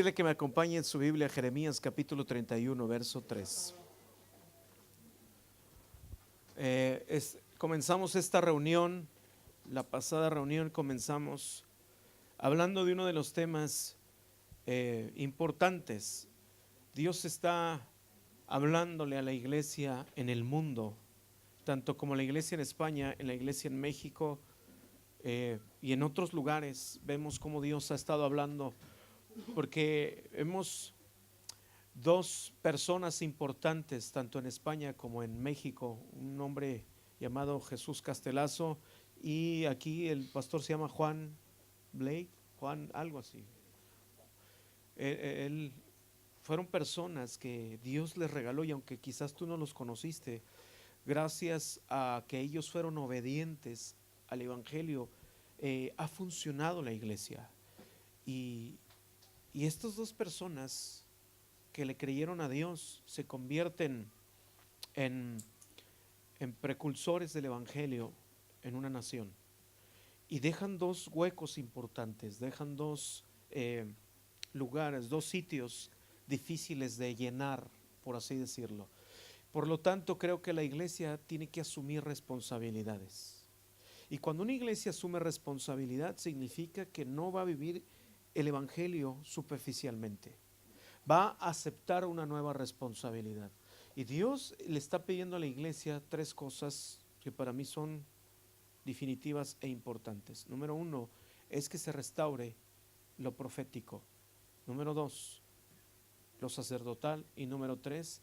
pedirle que me acompañe en su Biblia, Jeremías capítulo 31, verso 3. Comenzamos esta reunión, la pasada reunión comenzamos hablando de uno de los temas importantes. Dios está hablándole a la iglesia en el mundo, tanto como la iglesia en España, en la iglesia en México y en otros lugares. Vemos cómo Dios ha estado hablando, porque hemos dos personas importantes, tanto en España como en México, un hombre llamado Jesús Castelazo y aquí el pastor se llama Juan Blake, Juan algo así. Él fueron personas que Dios les regaló, y aunque quizás tú no los conociste, gracias a que ellos fueron obedientes al Evangelio, ha funcionado la iglesia. Y estas dos personas que le creyeron a Dios se convierten en precursores del Evangelio en una nación, y dejan dos huecos importantes, dejan dos lugares, dos sitios difíciles de llenar, por así decirlo. Por lo tanto, creo que la iglesia tiene que asumir responsabilidades. Y cuando una iglesia asume responsabilidad, significa que no va a vivir el Evangelio superficialmente. Va a aceptar una nueva responsabilidad. Y Dios le está pidiendo a la iglesia tres cosas que para mí son definitivas e importantes. Número uno, es que se restaure lo profético. Número dos, lo sacerdotal. Y número tres,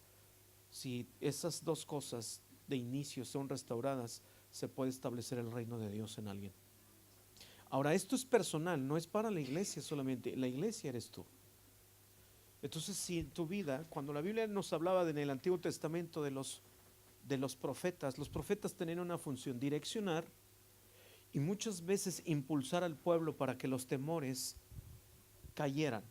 si esas dos cosas de inicio son restauradas, se puede establecer el reino de Dios en alguien. Ahora, esto es personal, no es para la iglesia solamente. La iglesia eres tú. Entonces, si en tu vida, cuando la Biblia nos hablaba en el Antiguo Testamento de los profetas tenían una función: direccionar y muchas veces impulsar al pueblo para que los temores cayeran.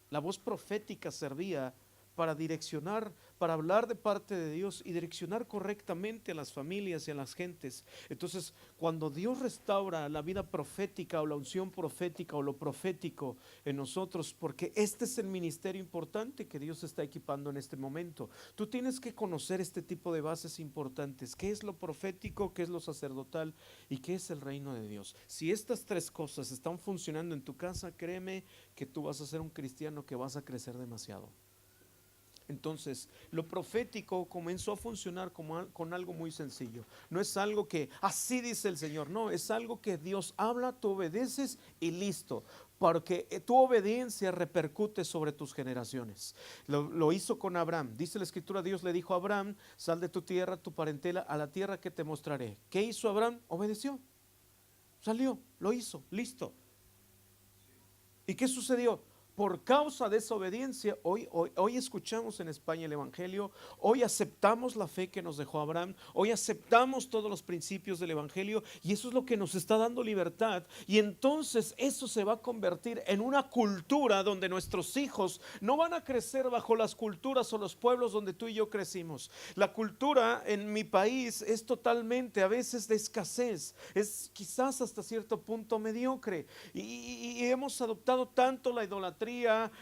La voz profética servía para direccionar, para hablar de parte de Dios y direccionar correctamente a las familias y a las gentes. Entonces, cuando Dios restaura la vida profética o la unción profética o lo profético en nosotros, porque este es el ministerio importante que Dios está equipando en este momento, tú tienes que conocer este tipo de bases importantes: qué es lo profético, qué es lo sacerdotal y qué es el reino de Dios. Si estas tres cosas están funcionando en tu casa, créeme que tú vas a ser un cristiano que vas a crecer demasiado. Entonces, lo profético comenzó a funcionar con algo muy sencillo. No es algo que así dice el Señor, no, es algo que Dios habla, tú obedeces y listo, porque tu obediencia repercute sobre tus generaciones. Lo hizo con Abraham. Dice la Escritura, Dios le dijo a Abraham: sal de tu tierra, tu parentela, a la tierra que te mostraré. ¿Qué hizo Abraham? Obedeció, salió, lo hizo, listo. ¿Y qué sucedió? Por causa de esa obediencia, hoy escuchamos en España el Evangelio, hoy aceptamos la fe que nos dejó Abraham, hoy aceptamos todos los principios del Evangelio, y eso es lo que nos está dando libertad. Y entonces eso se va a convertir en una cultura donde nuestros hijos no van a crecer bajo las culturas o los pueblos donde tú y yo crecimos. La cultura en mi país es totalmente, a veces, de escasez, es quizás hasta cierto punto mediocre, y hemos adoptado tanto la idolatría,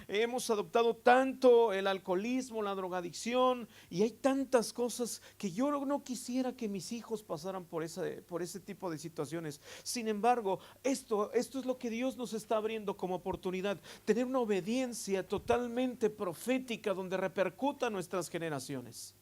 hemos adoptado tanto el alcoholismo, la drogadicción, y hay tantas cosas que yo no quisiera que mis hijos pasaran por ese tipo de situaciones. Sin embargo, esto es lo que Dios nos está abriendo como oportunidad: tener una obediencia totalmente profética donde repercuta en nuestras generaciones.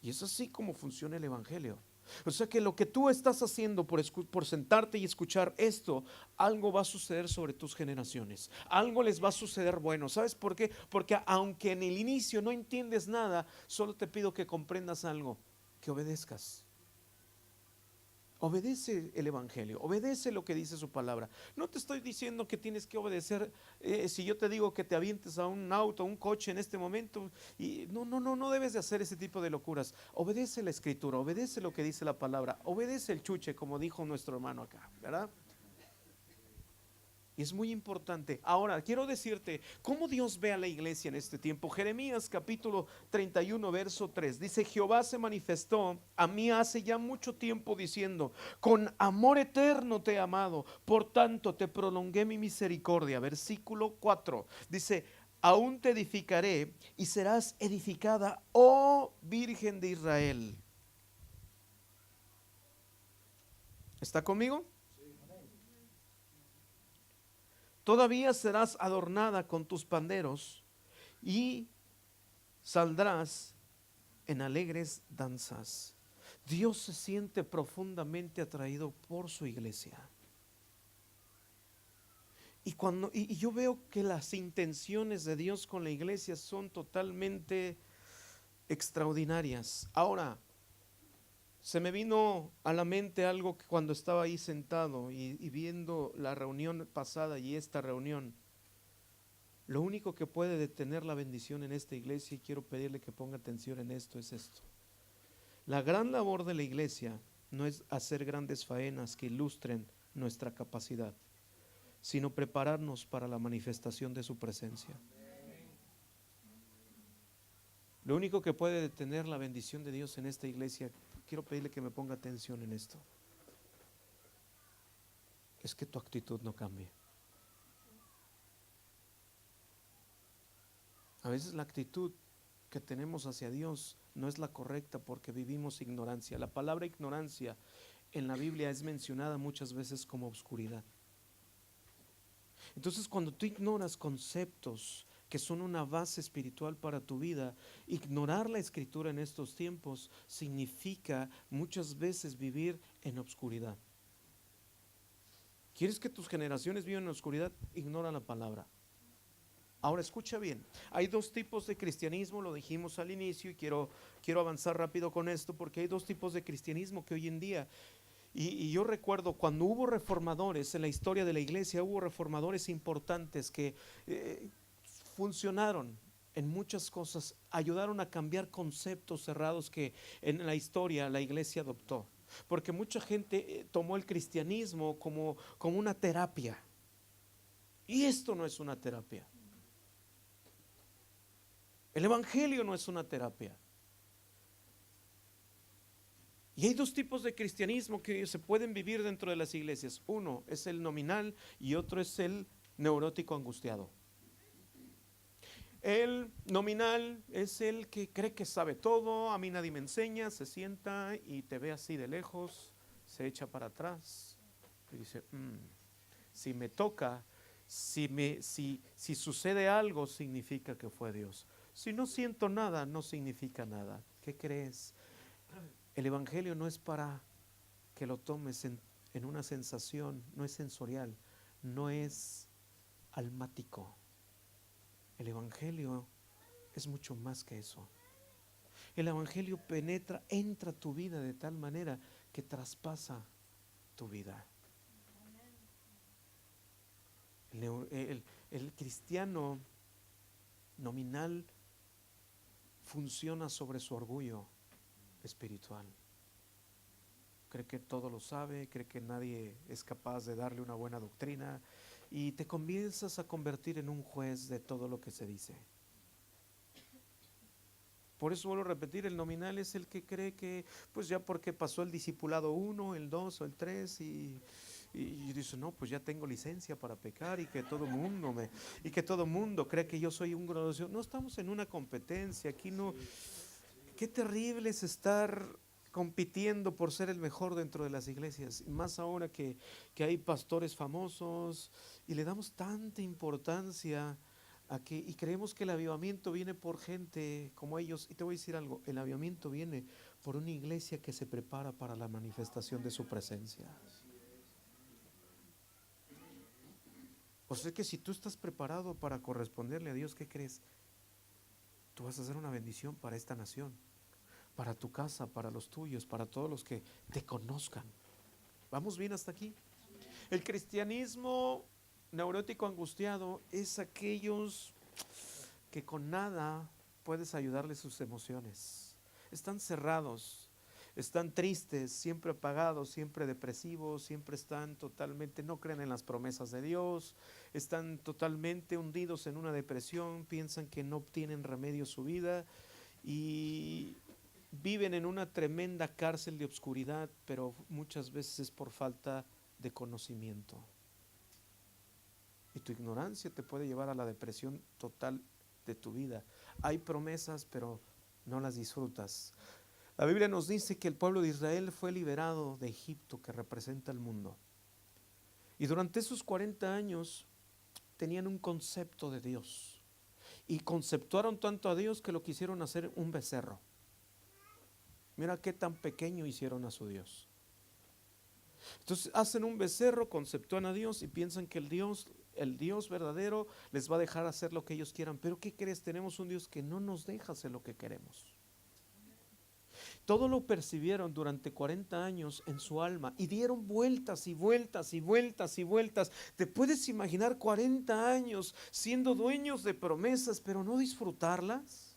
Y es así como funciona el Evangelio. O sea que lo que tú estás haciendo por sentarte y escuchar esto, algo va a suceder sobre tus generaciones, algo les va a suceder bueno. ¿Sabes por qué? Porque aunque en el inicio no entiendes nada, solo te pido que comprendas algo: que obedezcas. Obedece el Evangelio, obedece lo que dice su palabra. No te estoy diciendo que tienes que obedecer si yo te digo que te avientes a un auto, a un coche en este momento, y no debes de hacer ese tipo de locuras. Obedece la Escritura, obedece lo que dice la palabra, obedece el chuche, como dijo nuestro hermano acá, ¿verdad? Y es muy importante. Ahora, quiero decirte cómo Dios ve a la iglesia en este tiempo. Jeremías capítulo 31, verso 3. Dice, Jehová se manifestó a mí hace ya mucho tiempo diciendo, con amor eterno te he amado, por tanto te prolongué mi misericordia. Versículo 4. Dice, aún te edificaré y serás edificada, oh Virgen de Israel. ¿Está conmigo? Todavía serás adornada con tus panderos y saldrás en alegres danzas. Dios se siente profundamente atraído por su iglesia. Y yo veo que las intenciones de Dios con la iglesia son totalmente extraordinarias. Ahora, se me vino a la mente algo que cuando estaba ahí sentado y viendo la reunión pasada y esta reunión. Lo único que puede detener la bendición en esta iglesia, y quiero pedirle que ponga atención en esto, es esto. La gran labor de la iglesia no es hacer grandes faenas que ilustren nuestra capacidad, sino prepararnos para la manifestación de su presencia. Lo único que puede detener la bendición de Dios en esta iglesia, quiero pedirle que me ponga atención en esto, es que tu actitud no cambie. A veces la actitud que tenemos hacia Dios no es la correcta porque vivimos ignorancia. La palabra ignorancia en la Biblia es mencionada muchas veces como oscuridad. Entonces, cuando tú ignoras conceptos que son una base espiritual para tu vida, ignorar la escritura en estos tiempos significa muchas veces vivir en obscuridad. ¿Quieres que tus generaciones vivan en oscuridad? Ignora la palabra. Ahora escucha bien, hay dos tipos de cristianismo, lo dijimos al inicio y quiero avanzar rápido con esto porque hay dos tipos de cristianismo que hoy en día, y yo recuerdo cuando hubo reformadores en la historia de la iglesia, hubo reformadores importantes que funcionaron en muchas cosas, ayudaron a cambiar conceptos cerrados que en la historia la iglesia adoptó, porque mucha gente tomó el cristianismo como una terapia, y esto no es una terapia. El evangelio no es una terapia. Y hay dos tipos de cristianismo que se pueden vivir dentro de las iglesias. Uno es el nominal y otro es el neurótico angustiado. El nominal es el que cree que sabe todo, a mí nadie me enseña, se sienta y te ve así de lejos, se echa para atrás y dice, si me toca, si sucede algo, significa que fue Dios. Si no siento nada, no significa nada. ¿Qué crees? El evangelio no es para que lo tomes en una sensación, no es sensorial, no es almático. El evangelio es mucho más que eso. El evangelio penetra, entra a tu vida de tal manera que traspasa tu vida. El cristiano nominal funciona sobre su orgullo espiritual. Cree que todo lo sabe, cree que nadie es capaz de darle una buena doctrina y te comienzas a convertir en un juez de todo lo que se dice. Por eso vuelvo a repetir, el nominal es el que cree que pues ya porque pasó el discipulado 1, el 2 o el 3 y dice, no, pues ya tengo licencia para pecar y que todo mundo cree que yo soy un grosso. No estamos en una competencia, aquí no. Qué terrible es estar compitiendo por ser el mejor dentro de las iglesias, más ahora que hay pastores famosos y le damos tanta importancia y creemos que el avivamiento viene por gente como ellos. Y te voy a decir algo, el avivamiento viene por una iglesia que se prepara para la manifestación de su presencia. O sea que si tú estás preparado para corresponderle a Dios, ¿qué crees? Tú vas a ser una bendición para esta nación, para tu casa, para los tuyos, para todos los que te conozcan. ¿Vamos bien hasta aquí? El cristianismo neurótico angustiado es aquellos que con nada puedes ayudarles sus emociones. Están cerrados. están tristes, siempre apagados, siempre depresivos, siempre están totalmente, no creen en las promesas de Dios, están totalmente hundidos en una depresión, piensan que no obtienen remedio a su vida y viven en una tremenda cárcel de obscuridad, pero muchas veces es por falta de conocimiento. Y tu ignorancia te puede llevar a la depresión total de tu vida. Hay promesas, pero no las disfrutas. La Biblia nos dice que el pueblo de Israel fue liberado de Egipto, que representa el mundo. Y durante esos 40 años tenían un concepto de Dios. Y conceptuaron tanto a Dios que lo quisieron hacer un becerro. Mira qué tan pequeño hicieron a su Dios. Entonces hacen un becerro, conceptúan a Dios y piensan que el Dios verdadero les va a dejar hacer lo que ellos quieran. Pero ¿qué crees? Tenemos un Dios que no nos deja hacer lo que queremos. Todo lo percibieron durante 40 años en su alma y dieron vueltas y vueltas y vueltas y vueltas. ¿Te puedes imaginar 40 años siendo dueños de promesas pero no disfrutarlas?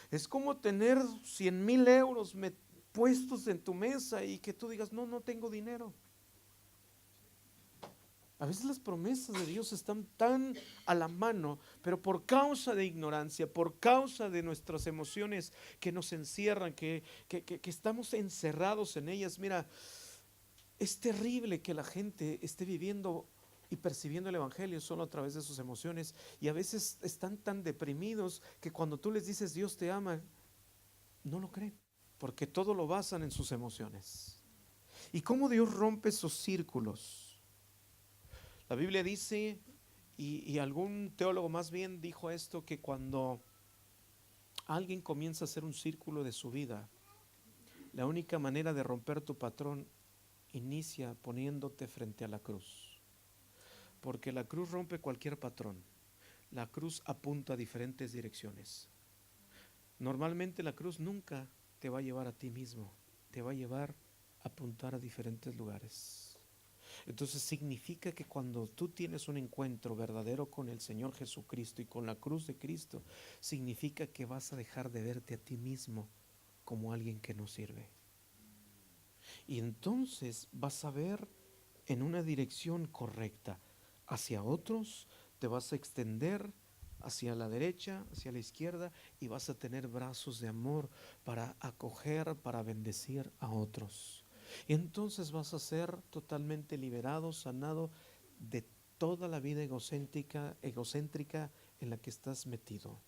Es como tener 100,000 euros puestos en tu mesa y que tú digas, no tengo dinero. A veces las promesas de Dios están tan a la mano, pero por causa de ignorancia, por causa de nuestras emociones que nos encierran, que estamos encerrados en ellas. Mira, es terrible que la gente esté viviendo y percibiendo el evangelio solo a través de sus emociones, y a veces están tan deprimidos que cuando tú les dices Dios te ama, no lo creen, porque todo lo basan en sus emociones. ¿Y cómo Dios rompe esos círculos? La Biblia dice, y algún teólogo más bien dijo esto, que cuando alguien comienza a hacer un círculo de su vida, la única manera de romper tu patrón inicia poniéndote frente a la cruz. Porque la cruz rompe cualquier patrón. La cruz apunta a diferentes direcciones. Normalmente la cruz nunca te va a llevar a ti mismo, te va a llevar a apuntar a diferentes lugares. Entonces significa que cuando tú tienes un encuentro verdadero con el Señor Jesucristo y con la cruz de Cristo, significa que vas a dejar de verte a ti mismo como alguien que no sirve. Y entonces vas a ver en una dirección correcta. Hacia otros te vas a extender, hacia la derecha, hacia la izquierda, y vas a tener brazos de amor para acoger, para bendecir a otros. Y entonces vas a ser totalmente liberado, sanado de toda la vida egocéntrica en la que estás metido.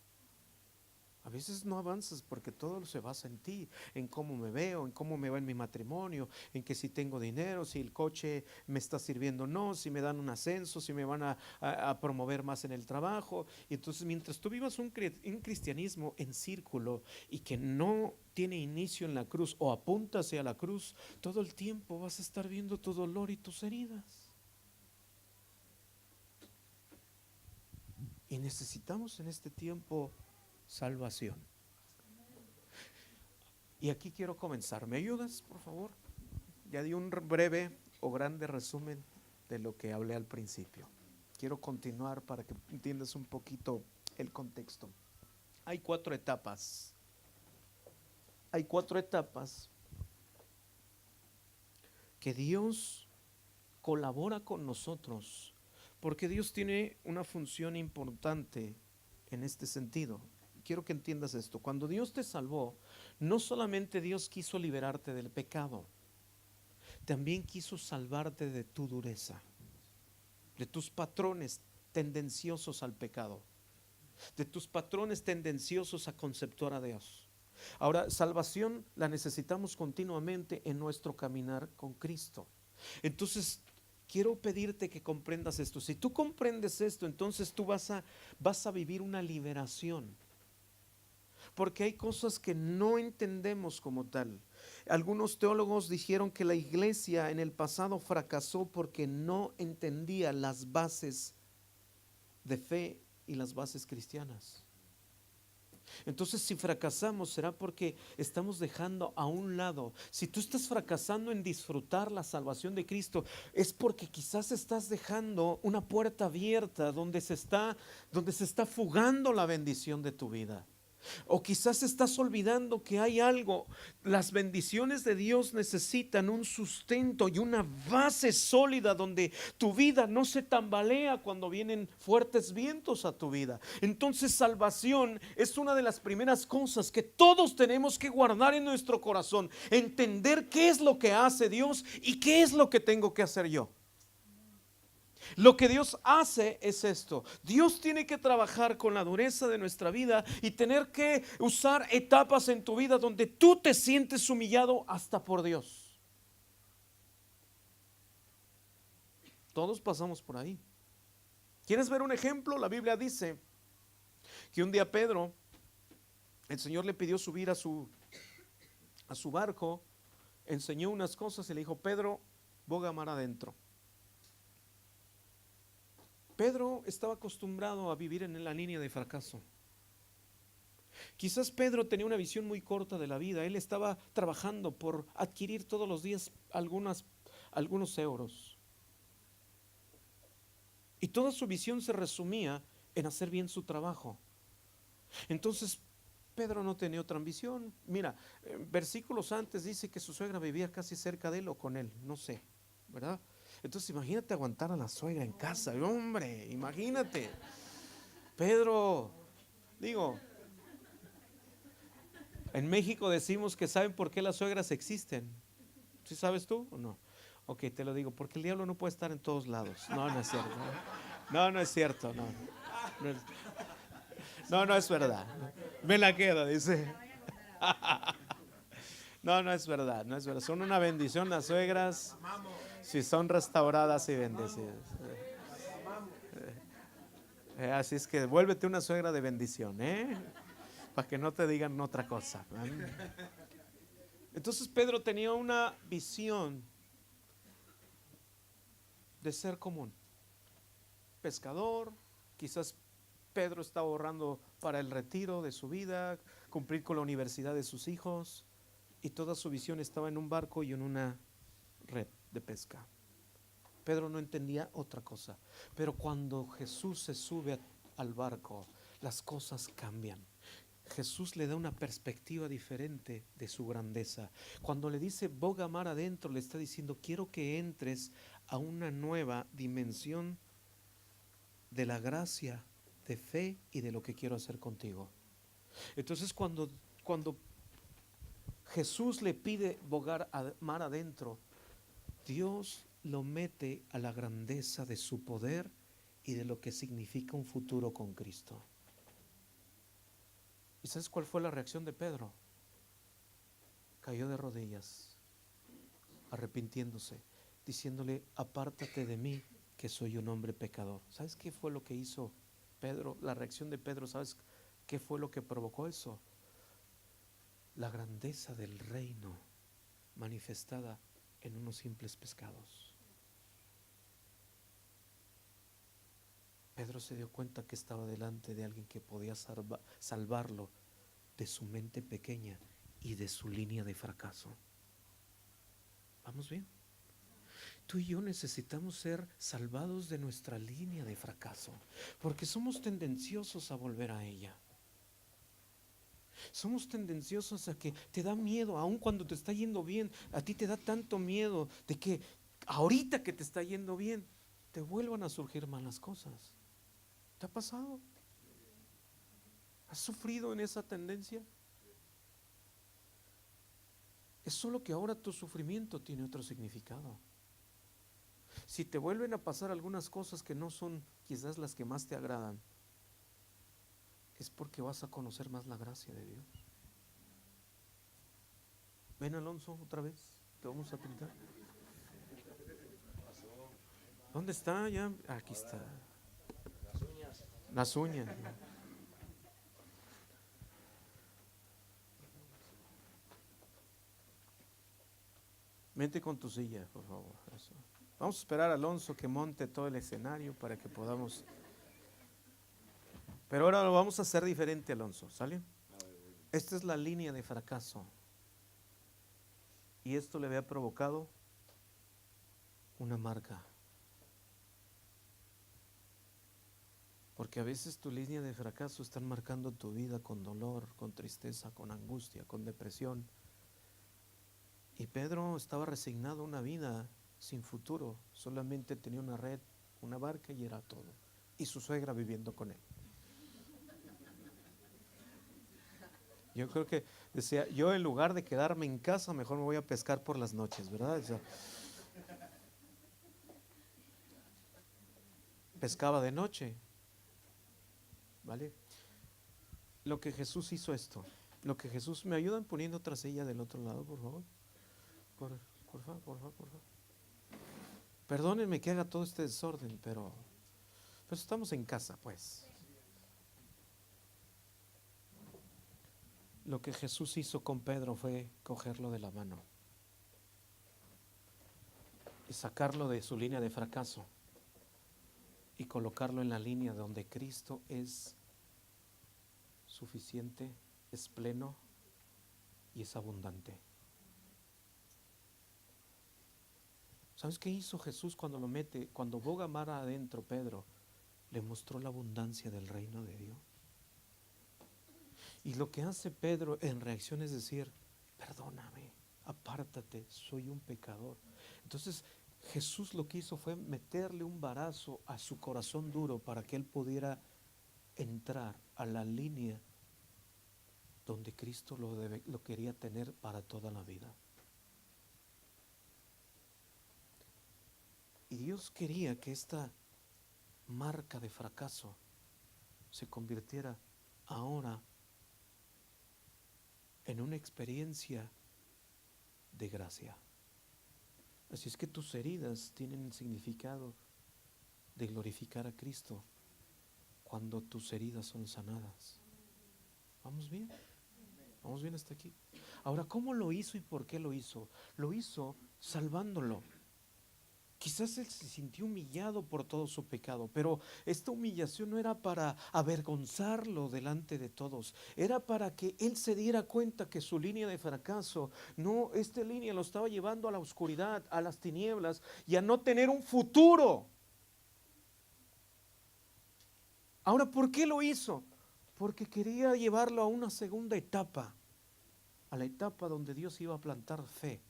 A veces no avanzas porque todo se basa en ti, en cómo me veo, en cómo me va en mi matrimonio, en que si tengo dinero, si el coche me está sirviendo o no, si me dan un ascenso, si me van a promover más en el trabajo. Y entonces mientras tú vivas un cristianismo en círculo y que no tiene inicio en la cruz o apunta hacia la cruz, todo el tiempo vas a estar viendo tu dolor y tus heridas. Y necesitamos en este tiempo salvación. Y aquí quiero comenzar. ¿Me ayudas, por favor? Ya di un breve o grande resumen de lo que hablé al principio. Quiero continuar para que entiendas un poquito el contexto. Hay 4 etapas. Hay 4 etapas que Dios colabora con nosotros, porque Dios tiene una función importante en este sentido. Quiero que entiendas esto. Cuando Dios te salvó, no solamente Dios quiso liberarte del pecado, también quiso salvarte de tu dureza, de tus patrones tendenciosos al pecado, de tus patrones tendenciosos a conceptuar a Dios. Ahora, salvación la necesitamos continuamente en nuestro caminar con Cristo. Entonces, quiero pedirte que comprendas esto. Si tú comprendes esto, entonces tú vas a vivir una liberación. Porque hay cosas que no entendemos como tal. Algunos teólogos dijeron que la iglesia en el pasado fracasó porque no entendía las bases de fe y las bases cristianas. Entonces, si fracasamos, será porque estamos dejando a un lado. Si tú estás fracasando en disfrutar la salvación de Cristo, es porque quizás estás dejando una puerta abierta donde se está fugando la bendición de tu vida. O quizás estás olvidando que hay algo. Las bendiciones de Dios necesitan un sustento y una base sólida donde tu vida no se tambalea cuando vienen fuertes vientos a tu vida. Entonces, salvación es una de las primeras cosas que todos tenemos que guardar en nuestro corazón. Entender qué es lo que hace Dios y qué es lo que tengo que hacer yo. Lo que Dios hace es esto. Dios tiene que trabajar con la dureza de nuestra vida y tener que usar etapas en tu vida donde tú te sientes humillado hasta por Dios. Todos pasamos por ahí. ¿Quieres ver un ejemplo? La Biblia dice que un día Pedro, el Señor le pidió subir a su barco, enseñó unas cosas y le dijo: Pedro, boga mar adentro. Pedro estaba acostumbrado a vivir en la línea de fracaso. Quizás Pedro tenía una visión muy corta de la vida. Él estaba trabajando por adquirir todos los días algunos euros. Y toda su visión se resumía en hacer bien su trabajo. Entonces Pedro no tenía otra ambición. Mira, versículos antes dice que su suegra vivía casi cerca de él o con él, no sé, ¿verdad? Entonces imagínate aguantar a la suegra en casa, hombre, imagínate. Pedro, digo, en México decimos que saben por qué las suegras existen. ¿Sí sabes tú o no? Ok, te lo digo, porque el diablo no puede estar en todos lados. No, no es cierto. No, no es cierto, no. No es verdad. Me la queda, dice. No, no es verdad, no es verdad. Son una bendición las suegras si son restauradas y bendecidas. Así es que vuélvete una suegra de bendición, para que no te digan otra cosa. Entonces Pedro tenía una visión de ser común. Pescador, quizás Pedro estaba ahorrando para el retiro de su vida, cumplir con la universidad de sus hijos, y toda su visión estaba en un barco y en una red de pesca. Pedro no entendía otra cosa. Pero cuando Jesús se sube al barco, las cosas cambian. Jesús le da una perspectiva diferente de su grandeza. Cuando le dice boga mar adentro, le está diciendo: quiero que entres a una nueva dimensión de la gracia, de fe y de lo que quiero hacer contigo. Entonces cuando Jesús le pide bogar mar adentro, Dios lo mete a la grandeza de su poder y de lo que significa un futuro con Cristo. ¿Y sabes cuál fue la reacción de Pedro? Cayó de rodillas, arrepintiéndose, diciéndole: apártate de mí, que soy un hombre pecador. ¿Sabes qué fue lo que hizo Pedro? La reacción de Pedro, ¿sabes qué fue lo que provocó eso? La grandeza del reino manifestada en unos simples pescados. Pedro se dio cuenta que estaba delante de alguien que podía salvarlo de su mente pequeña y de su línea de fracaso. ¿Vamos bien? Tú y yo necesitamos ser salvados de nuestra línea de fracaso, porque somos tendenciosos a volver a ella. Somos tendenciosos a que te da miedo, aun cuando te está yendo bien. A ti te da tanto miedo de que ahorita que te está yendo bien, te vuelvan a surgir malas cosas. ¿Te ha pasado? ¿Has sufrido en esa tendencia? Es solo que ahora tu sufrimiento tiene otro significado. Si te vuelven a pasar algunas cosas que no son quizás las que más te agradan, es porque vas a conocer más la gracia de Dios. Ven, Alonso, otra vez, te vamos a pintar. ¿Dónde está? Ya, aquí está. Las uñas. Vente con tu silla, por favor. Eso. Vamos a esperar a Alonso que monte todo el escenario para que podamos. Pero ahora lo vamos a hacer diferente, Alonso, ¿sale? Esta es la línea de fracaso. Y esto le había provocado una marca. Porque a veces tu línea de fracaso están marcando tu vida con dolor, con tristeza, con angustia, con depresión. Y Pedro estaba resignado a una vida sin futuro. Solamente tenía una red, una barca y era todo. Y su suegra viviendo con él. Yo creo que decía, yo en lugar de quedarme en casa, mejor me voy a pescar por las noches, ¿verdad? O sea, pescaba de noche, ¿vale? Lo que Jesús hizo esto, lo que Jesús, ¿me ayudan poniendo otra silla del otro lado, por favor? Por favor, por favor, por favor. Perdónenme que haga todo este desorden, pero estamos en casa, pues. Lo que Jesús hizo con Pedro fue cogerlo de la mano y sacarlo de su línea de fracaso y colocarlo en la línea donde Cristo es suficiente, es pleno y es abundante. ¿Sabes qué hizo Jesús cuando lo mete? Cuando boga mar adentro, Pedro le mostró la abundancia del reino de Dios. Y lo que hace Pedro en reacción es decir, perdóname, apártate, soy un pecador. Entonces Jesús lo que hizo fue meterle un barazo a su corazón duro para que él pudiera entrar a la línea donde Cristo lo quería tener para toda la vida. Y Dios quería que esta marca de fracaso se convirtiera ahora en una experiencia de gracia. Así es que tus heridas tienen el significado de glorificar a Cristo cuando tus heridas son sanadas. ¿Vamos bien? ¿Vamos bien hasta aquí? Ahora, ¿cómo lo hizo y por qué lo hizo? Lo hizo salvándolo. Quizás él se sintió humillado por todo su pecado, pero esta humillación no era para avergonzarlo delante de todos, era para que él se diera cuenta que su línea de fracaso, no, esta línea lo estaba llevando a la oscuridad, a las tinieblas y a no tener un futuro. Ahora, ¿por qué lo hizo? Porque quería llevarlo a una segunda etapa, a la etapa donde Dios iba a plantar fe,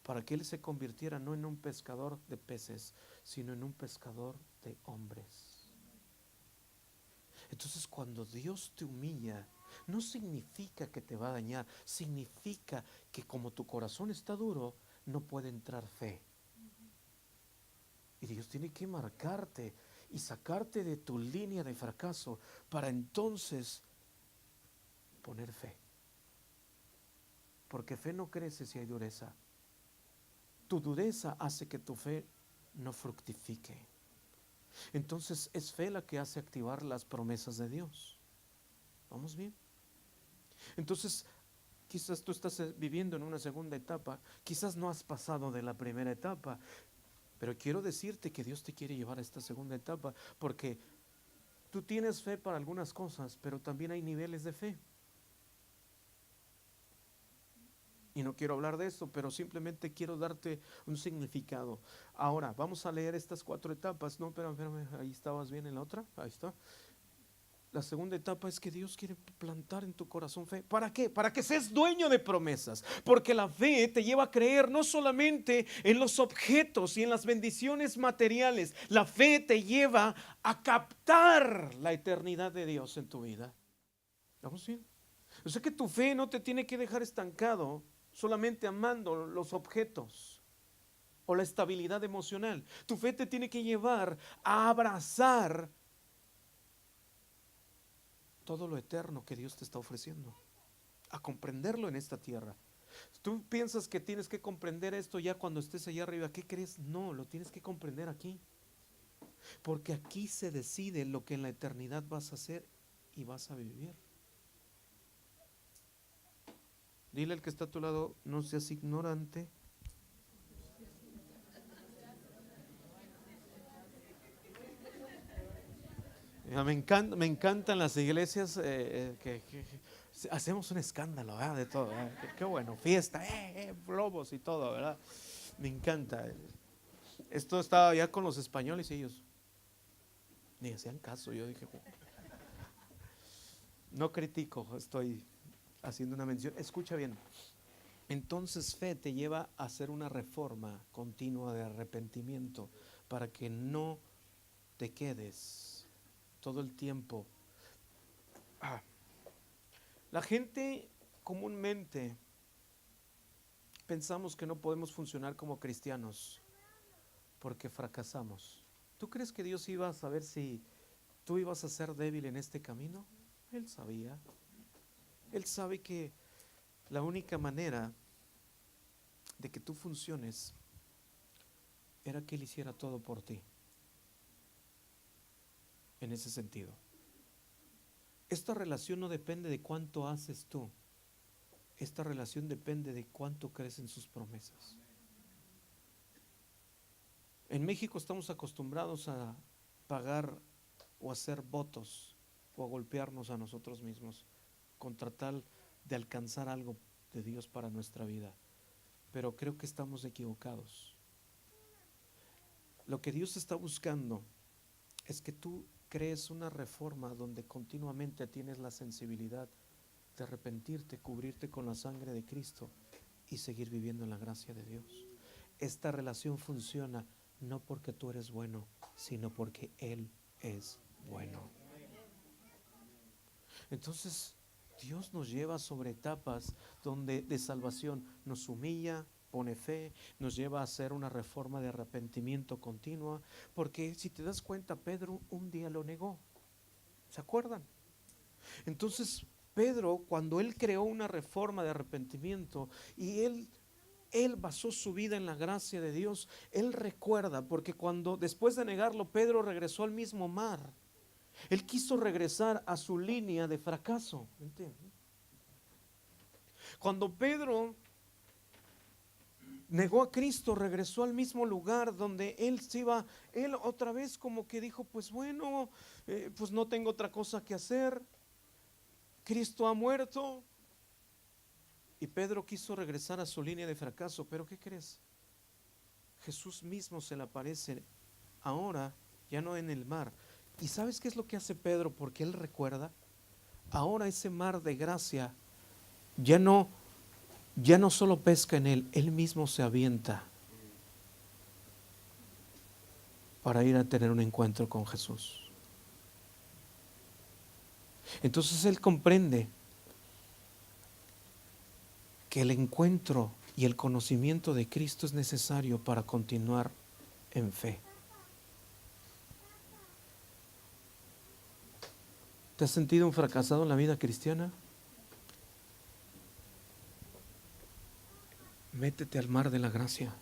para que él se convirtiera no en un pescador de peces, sino en un pescador de hombres. Entonces, cuando Dios te humilla, no significa que te va a dañar, significa que como tu corazón está duro, no puede entrar fe. Y Dios tiene que marcarte y sacarte de tu línea de fracaso para entonces poner fe. Porque fe no crece si hay dureza. Tu dureza hace que tu fe no fructifique. Entonces es fe la que hace activar las promesas de Dios. ¿Vamos bien? Entonces, quizás tú estás viviendo en una segunda etapa, quizás no has pasado de la primera etapa, pero quiero decirte que Dios te quiere llevar a esta segunda etapa, porque tú tienes fe para algunas cosas, pero también hay niveles de fe. Y no quiero hablar de eso, pero simplemente quiero darte un significado. Ahora, vamos a leer estas 4 etapas. No, espérame, ahí estabas bien en la otra. Ahí está. La segunda etapa es que Dios quiere plantar en tu corazón fe. ¿Para qué? Para que seas dueño de promesas. Porque la fe te lleva a creer no solamente en los objetos y en las bendiciones materiales. La fe te lleva a captar la eternidad de Dios en tu vida. ¿Vamos bien? O sea que tu fe no te tiene que dejar estancado solamente amando los objetos o la estabilidad emocional. Tu fe te tiene que llevar a abrazar todo lo eterno que Dios te está ofreciendo, a comprenderlo en esta tierra. Tú piensas que tienes que comprender esto ya cuando estés allá arriba. ¿Qué crees? No, lo tienes que comprender aquí. Porque aquí se decide lo que en la eternidad vas a hacer y vas a vivir. Dile al que está a tu lado, no seas ignorante. Me encantan las iglesias que hacemos un escándalo, ¿verdad? De todo, ¿verdad? Qué bueno, fiesta, globos y todo, ¿verdad? Me encanta. Esto estaba ya con los españoles y ellos. Ni hacían caso. Yo dije, no critico, estoy haciendo una mención. Escucha bien. Entonces fe te lleva a hacer una reforma continua de arrepentimiento para que no te quedes todo el tiempo. La gente comúnmente pensamos que no podemos funcionar como cristianos porque fracasamos. ¿Tú crees que Dios iba a saber si tú ibas a ser débil en este camino? Él sabía. Él sabe que la única manera de que tú funciones era que Él hiciera todo por ti. En ese sentido, esta relación no depende de cuánto haces tú. Esta relación depende de cuánto crees en sus promesas. En México estamos acostumbrados a pagar o hacer votos o a golpearnos a nosotros mismos contra tal de alcanzar algo de Dios para nuestra vida. Pero creo que estamos equivocados. Lo que Dios está buscando es que tú crees una reforma donde continuamente tienes la sensibilidad de arrepentirte, cubrirte con la sangre de Cristo y seguir viviendo en la gracia de Dios. Esta relación funciona no porque tú eres bueno, sino porque Él es bueno. Entonces, Dios nos lleva sobre etapas donde de salvación nos humilla, pone fe, nos lleva a hacer una reforma de arrepentimiento continua, porque si te das cuenta, Pedro un día lo negó. ¿Se acuerdan? Entonces, Pedro, cuando él creó una reforma de arrepentimiento y él basó su vida en la gracia de Dios, él recuerda, porque cuando después de negarlo, Pedro regresó al mismo mar. Él quiso regresar a su línea de fracaso. ¿Entiendes? Cuando Pedro negó a Cristo, regresó al mismo lugar donde él se iba. Él otra vez como que dijo, pues bueno, pues no tengo otra cosa que hacer. Cristo ha muerto. Y Pedro quiso regresar a su línea de fracaso. Pero ¿qué crees? Jesús mismo se le aparece ahora, ya no en el mar. ¿Y sabes qué es lo que hace Pedro? Porque él recuerda, ahora ese mar de gracia ya no solo pesca en él, él mismo se avienta para ir a tener un encuentro con Jesús. Entonces él comprende que el encuentro y el conocimiento de Cristo es necesario para continuar en fe. ¿Te has sentido un fracasado en la vida cristiana? Métete al mar de la gracia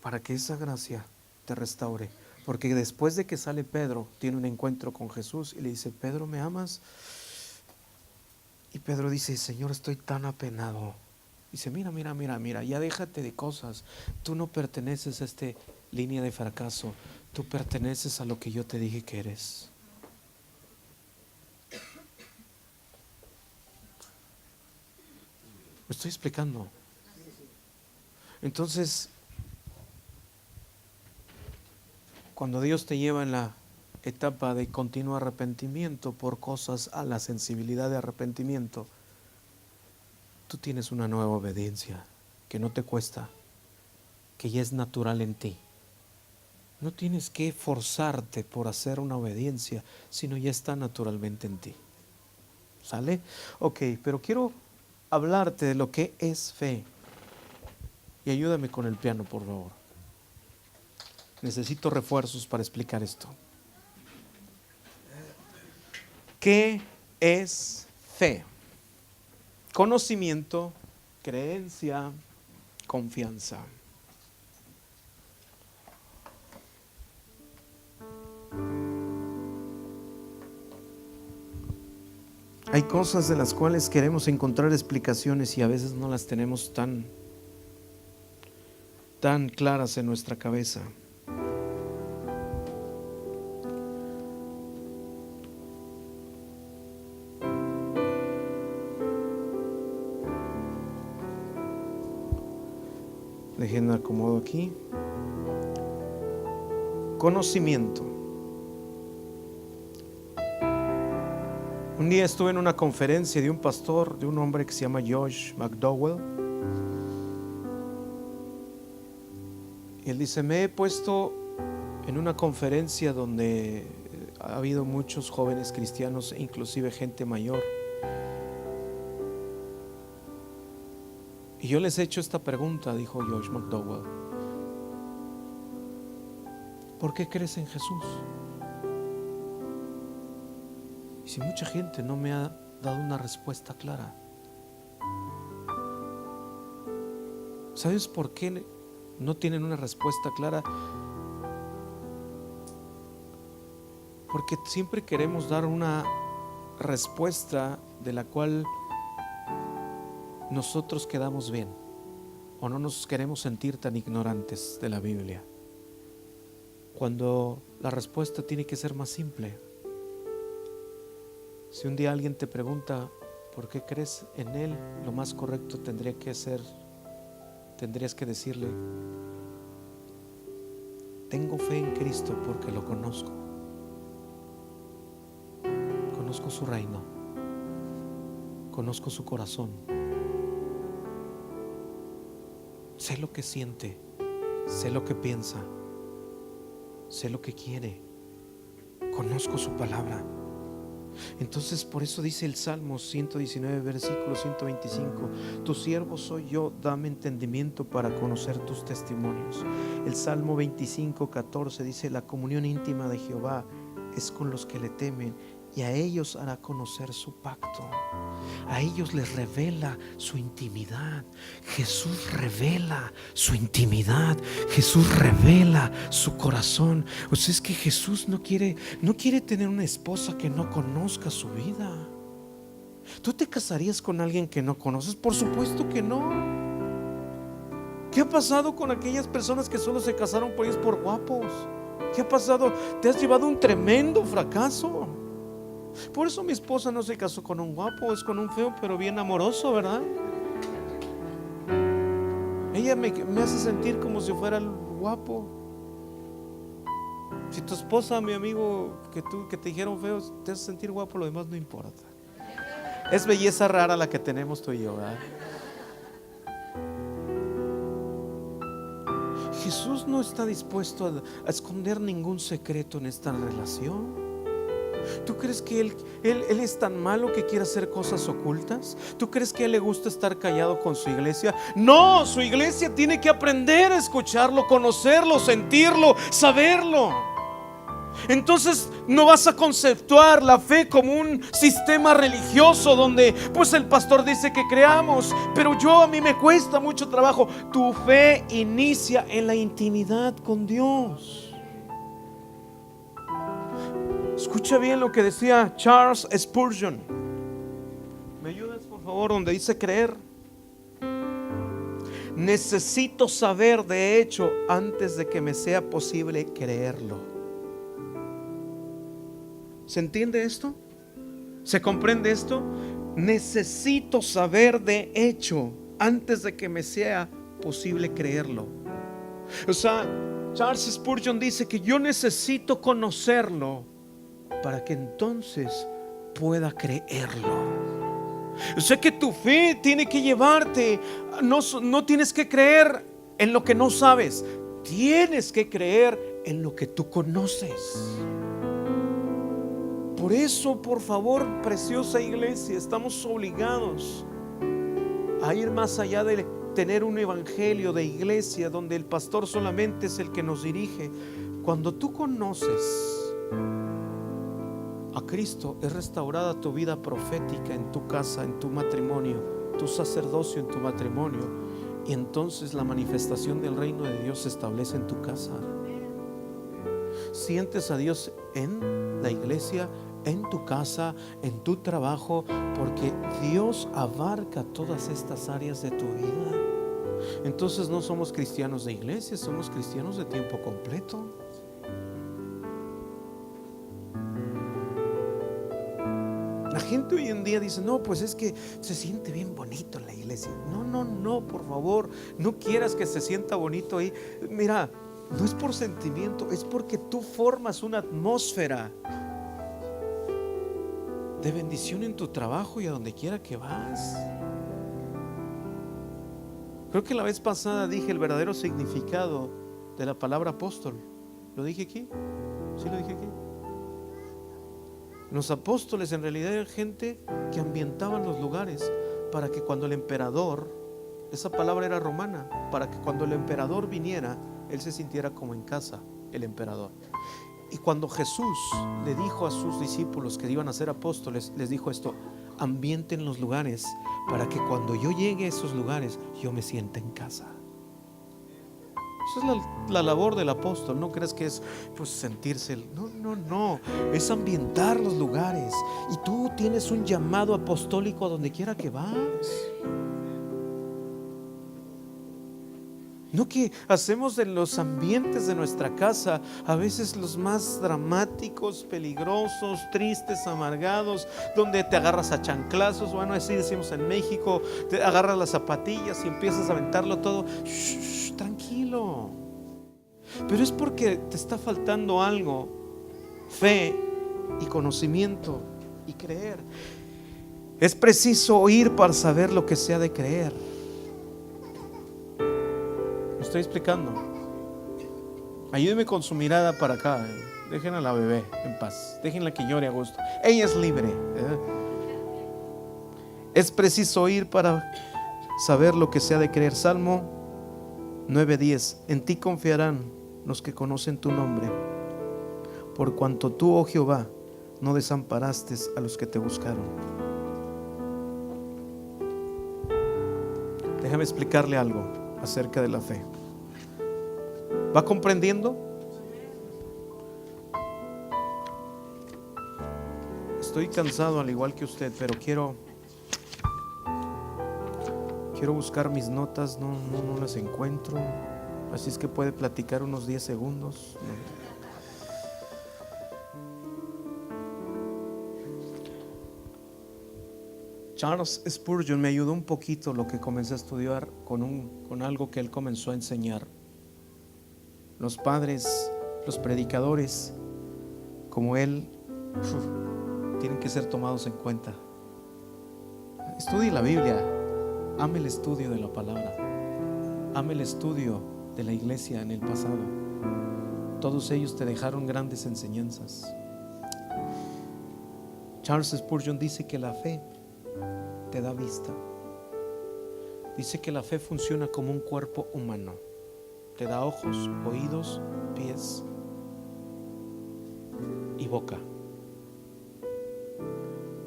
para que esa gracia te restaure. Porque después de que sale Pedro, tiene un encuentro con Jesús y le dice, Pedro, ¿me amas? Y Pedro dice, Señor, estoy tan apenado. Dice, mira, ya déjate de cosas. Tú no perteneces a esta línea de fracaso. Tú perteneces a lo que yo te dije que eres. ¿Me estoy explicando? Entonces, cuando Dios te lleva en la etapa de continuo arrepentimiento por cosas a la sensibilidad de arrepentimiento, tú tienes una nueva obediencia que no te cuesta, que ya es natural en ti. No tienes que forzarte por hacer una obediencia, sino ya está naturalmente en ti. ¿Sale? Ok, pero quiero hablarte de lo que es fe. Y ayúdame con el piano, por favor. Necesito refuerzos para explicar esto. ¿Qué es fe? Conocimiento, creencia, confianza. Hay cosas de las cuales queremos encontrar explicaciones y a veces no las tenemos tan claras en nuestra cabeza. Déjenme acomodo aquí. conocimiento. Un día estuve en una conferencia de un pastor, de un hombre que se llama Josh McDowell. Y él dice: me he puesto en una conferencia donde ha habido muchos jóvenes cristianos, inclusive gente mayor. Y yo les he hecho esta pregunta, dijo Josh McDowell: ¿por qué crees en Jesús? Y si mucha gente no me ha dado una respuesta clara, ¿sabes por qué no tienen una respuesta clara? Porque siempre queremos dar una respuesta de la cual nosotros quedamos bien, o no nos queremos sentir tan ignorantes de la Biblia, cuando la respuesta tiene que ser más simple. Si un día alguien te pregunta ¿por qué crees en Él?, lo más correcto tendrías que decirle: tengo fe en Cristo porque lo conozco. Conozco su reino, conozco su corazón, sé lo que siente, sé lo que piensa, sé lo que quiere, conozco su palabra. Entonces por eso dice el Salmo 119 versículo 125: tu siervo soy yo, dame entendimiento para conocer tus testimonios. El Salmo 25:14 dice: la comunión íntima de Jehová es con los que le temen, y a ellos hará conocer su pacto. A ellos les revela su intimidad. Jesús revela su intimidad. Jesús revela su corazón. O sea, es que Jesús no quiere tener una esposa que no conozca su vida. ¿Tú te casarías con alguien que no conoces? Por supuesto que no. ¿Qué ha pasado con aquellas personas que solo se casaron por ellos por guapos? ¿Qué ha pasado? Te has llevado un tremendo fracaso. Por eso mi esposa no se casó con un guapo, es con un feo pero bien amoroso, ¿verdad? Ella me hace sentir como si fuera el guapo. Si tu esposa, mi amigo, que te dijeron feo, te hace sentir guapo, lo demás no importa. Es belleza rara la que tenemos tú y yo, ¿verdad? Jesús no está dispuesto a esconder ningún secreto en esta relación. ¿Tú crees que él es tan malo que quiere hacer cosas ocultas? ¿Tú crees que a él le gusta estar callado con su iglesia? No, su iglesia tiene que aprender a escucharlo, conocerlo, sentirlo, saberlo. Entonces no vas a conceptuar la fe como un sistema religioso donde pues el pastor dice que creamos, pero a mí me cuesta mucho trabajo. Tu fe inicia en la intimidad con Dios. Escucha bien lo que decía Charles Spurgeon. ¿Me ayudas, por favor? Donde dice creer: necesito saber de hecho antes de que me sea posible creerlo. ¿Se entiende esto? ¿Se comprende esto? Necesito saber de hecho antes de que me sea posible creerlo. O sea, Charles Spurgeon dice que yo necesito conocerlo para que entonces pueda creerlo. O sea que tu fe tiene que llevarte. No tienes que creer en lo que no sabes, tienes que creer en lo que tú conoces. Por eso, por favor, preciosa iglesia, estamos obligados a ir más allá de tener un evangelio de iglesia donde el pastor solamente es el que nos dirige. Cuando tú conoces a Cristo, es restaurada tu vida profética en tu casa, en tu matrimonio, tu sacerdocio en tu matrimonio, y entonces la manifestación del reino de Dios se establece en tu casa. Sientes a Dios en la iglesia, en tu casa, en tu trabajo, porque Dios abarca todas estas áreas de tu vida. Entonces no somos cristianos de iglesia, somos cristianos de tiempo completo. La gente hoy en día dice: no, pues es que se siente bien bonito en la iglesia. No, por favor, no quieras que se sienta bonito ahí. Mira, No es por sentimiento, es porque tú formas una atmósfera de bendición en tu trabajo y a donde quiera que vas. Creo que la vez pasada dije el verdadero significado de la palabra apóstol. ¿Lo dije aquí? ¿Sí lo dije aquí? Los apóstoles en realidad eran gente que ambientaban los lugares para que cuando el emperador, esa palabra era romana, para que cuando el emperador viniera, él se sintiera como en casa, el emperador. Y cuando Jesús le dijo a sus discípulos que iban a ser apóstoles, les dijo esto: ambienten los lugares para que cuando yo llegue a esos lugares, yo me sienta en casa. Esa es la labor del apóstol. No crees que es pues sentirse, no, es ambientar los lugares. Y tú tienes un llamado apostólico a donde quiera que vas. No que hacemos de los ambientes de nuestra casa a veces los más dramáticos, peligrosos, tristes, amargados, donde te agarras a chanclazos. Bueno, así decimos en México, te agarras las zapatillas y empiezas a aventarlo todo. Shh, tranquilo. Pero es porque te está faltando algo: fe y conocimiento y creer. Es preciso oír para saber lo que se ha de creer. ¿Me estoy explicando? Ayúdeme con su mirada para acá. Dejen a la bebé en paz. Déjenla que llore a gusto. Ella es libre. Es preciso oír para saber lo que se ha de creer. Salmo 9:10. En ti confiarán los que conocen tu nombre, por cuanto tú, oh Jehová, no desamparaste a los que te buscaron. Déjame explicarle algo acerca de la fe. ¿Va comprendiendo? Estoy cansado al igual que usted, pero quiero buscar mis notas. No las encuentro. Así es que puede platicar unos 10 segundos. Charles Spurgeon me ayudó un poquito lo que comencé a estudiar con algo que él comenzó a enseñar. Los padres, los predicadores como él tienen que ser tomados en cuenta. Estudie la Biblia, ame el estudio de la palabra, ame el estudio de la iglesia en el pasado. Todos ellos te dejaron grandes enseñanzas. Charles Spurgeon dice que la fe te da vista. Dice que la fe funciona como un cuerpo humano. Te da ojos, oídos, pies y boca.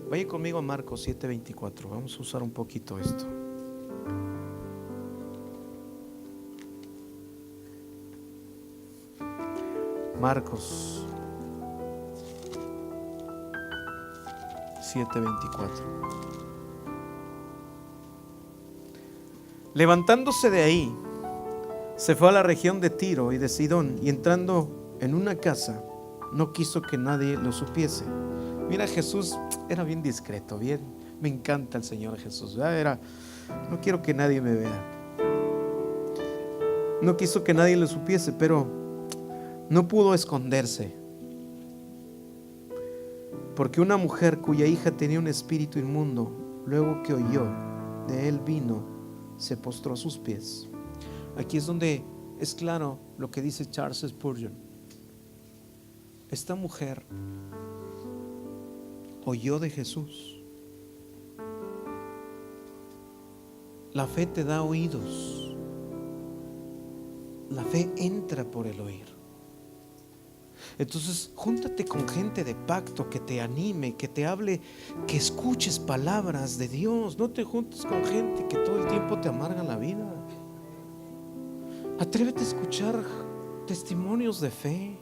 Vaya conmigo a Marcos 7:24. Vamos a usar un poquito esto. Marcos 7:24. Levantándose de ahí, se fue a la región de Tiro y de Sidón, y entrando en una casa, no quiso que nadie lo supiese. Mira, Jesús era bien discreto, bien. Me encanta el Señor Jesús. No quiero que nadie me vea. No quiso que nadie lo supiese, pero no pudo esconderse, porque una mujer cuya hija tenía un espíritu inmundo, luego que oyó de él, vino, se postró a sus pies. Aquí es donde es claro lo que dice Charles Spurgeon. Esta mujer oyó de Jesús. La fe te da oídos. La fe entra por el oír. Entonces, júntate con gente de pacto que te anime, que te hable, que escuches palabras de Dios. No te juntes con gente que todo el tiempo te amarga la vida. Atrévete a escuchar testimonios de fe.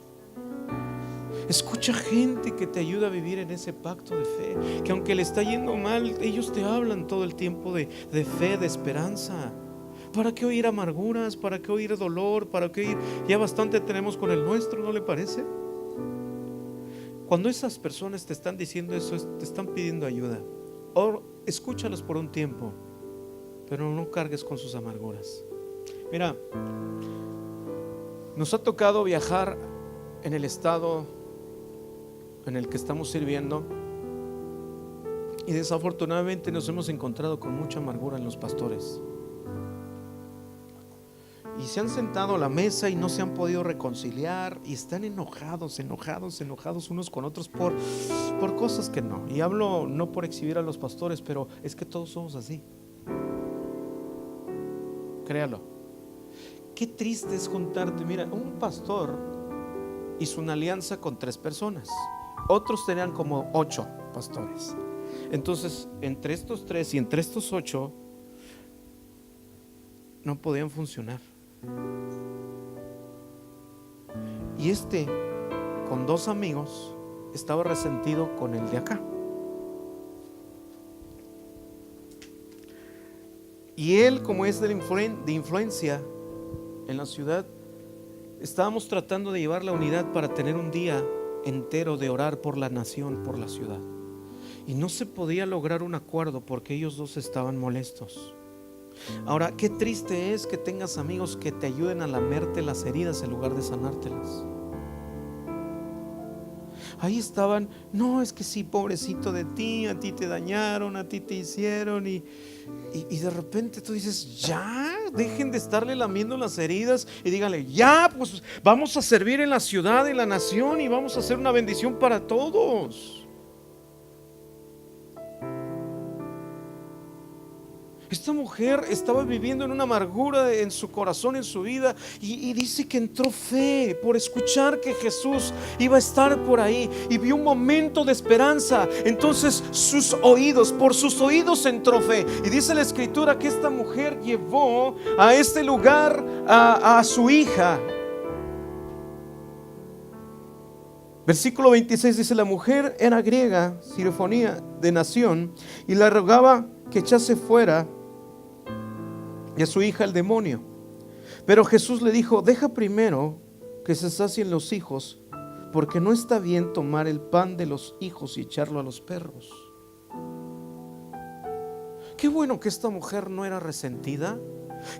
Escucha gente que te ayuda a vivir en ese pacto de fe, que aunque le está yendo mal, ellos te hablan todo el tiempo de fe, de esperanza. ¿Para qué oír amarguras? ¿Para qué oír dolor? ¿Para qué oír? Ya bastante tenemos con el nuestro, ¿no le parece? Cuando esas personas te están diciendo eso, te están pidiendo ayuda. O escúchalos por un tiempo, pero no cargues con sus amarguras. Mira, Nos ha tocado viajar en el estado en el que estamos sirviendo y desafortunadamente nos hemos encontrado con mucha amargura en los pastores. Y se han sentado a la mesa y no se han podido reconciliar y están enojados unos con otros por cosas que no. Y hablo no por exhibir a los pastores, pero es que todos somos así. Créalo. Qué triste es juntarte. Mira, un pastor hizo una alianza con 3 personas. Otros tenían como 8 pastores. Entonces, entre estos 3 y entre estos 8 no podían funcionar. Y con 2 amigos estaba resentido con el de acá. Y él, como es de influencia en la ciudad, estábamos tratando de llevar la unidad para tener un día entero de orar por la nación, por la ciudad. Y no se podía lograr un acuerdo porque ellos 2 estaban molestos. Ahora, qué triste es que tengas amigos que te ayuden a lamerte las heridas en lugar de sanártelas. Ahí estaban, no, es que sí, pobrecito de ti, a ti te dañaron, a ti te hicieron, y de repente tú dices, ya, dejen de estarle lamiendo las heridas y díganle, ya, pues vamos a servir en la ciudad, en la nación, y vamos a hacer una bendición para todos. Esta mujer estaba viviendo en una amargura en su corazón, en su vida, y dice que entró fe por escuchar que Jesús iba a estar por ahí y vio un momento de esperanza. Entonces por sus oídos entró fe. Y dice la escritura que esta mujer llevó a este lugar a su hija. Versículo 26 dice: la mujer era griega, sirifonía de nación, y le rogaba que echase fuera y a su hija el demonio. Pero Jesús le dijo: deja primero que se sacien los hijos, porque no está bien tomar el pan de los hijos y echarlo a los perros. Qué bueno que esta mujer no era resentida.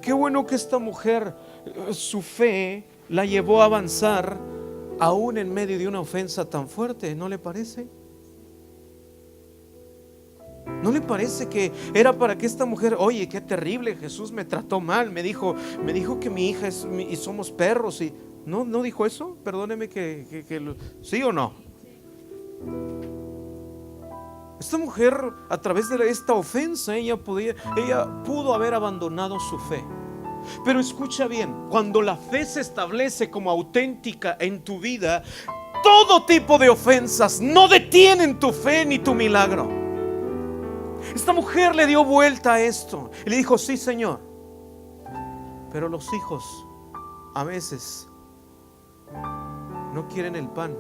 Qué bueno que esta mujer, su fe la llevó a avanzar aún en medio de una ofensa tan fuerte. ¿No le parece? ¿No le parece que era para que esta mujer, oye, qué terrible, Jesús me trató mal, me dijo que mi hija y somos perros? Y no dijo eso? Perdóneme ¿sí o no? Esta mujer, a través de esta ofensa, ella pudo haber abandonado su fe. Pero escucha bien, cuando la fe se establece como auténtica en tu vida, todo tipo de ofensas no detienen tu fe ni tu milagro. Esta mujer le dio vuelta a esto y le dijo: sí, Señor, pero los hijos a veces no quieren el pan,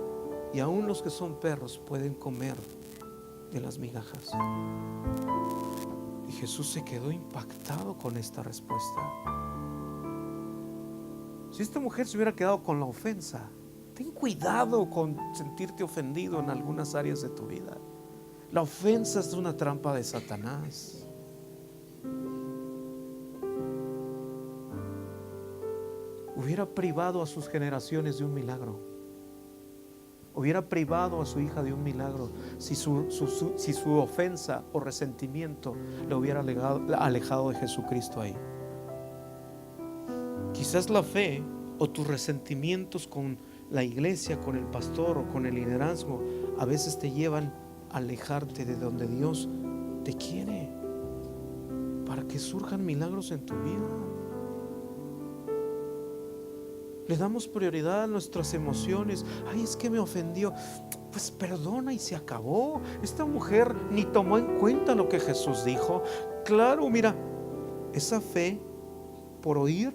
y aún los que son perros pueden comer de las migajas. Y Jesús se quedó impactado con esta respuesta. Si esta mujer se hubiera quedado con la ofensa, ten cuidado con sentirte ofendido en algunas áreas de tu vida. La ofensa es una trampa de Satanás. Hubiera privado a sus generaciones de un milagro. Hubiera privado a su hija de un milagro si su ofensa o resentimiento le hubiera alejado de Jesucristo ahí. Quizás la fe o tus resentimientos con la iglesia, con el pastor o con el liderazgo, a veces te llevan alejarte de donde Dios te quiere, para que surjan milagros en tu vida. Le damos prioridad a nuestras emociones. Ay, es que me ofendió. Pues perdona y se acabó. Esta mujer ni tomó en cuenta lo que Jesús dijo. Claro, mira, esa fe por oír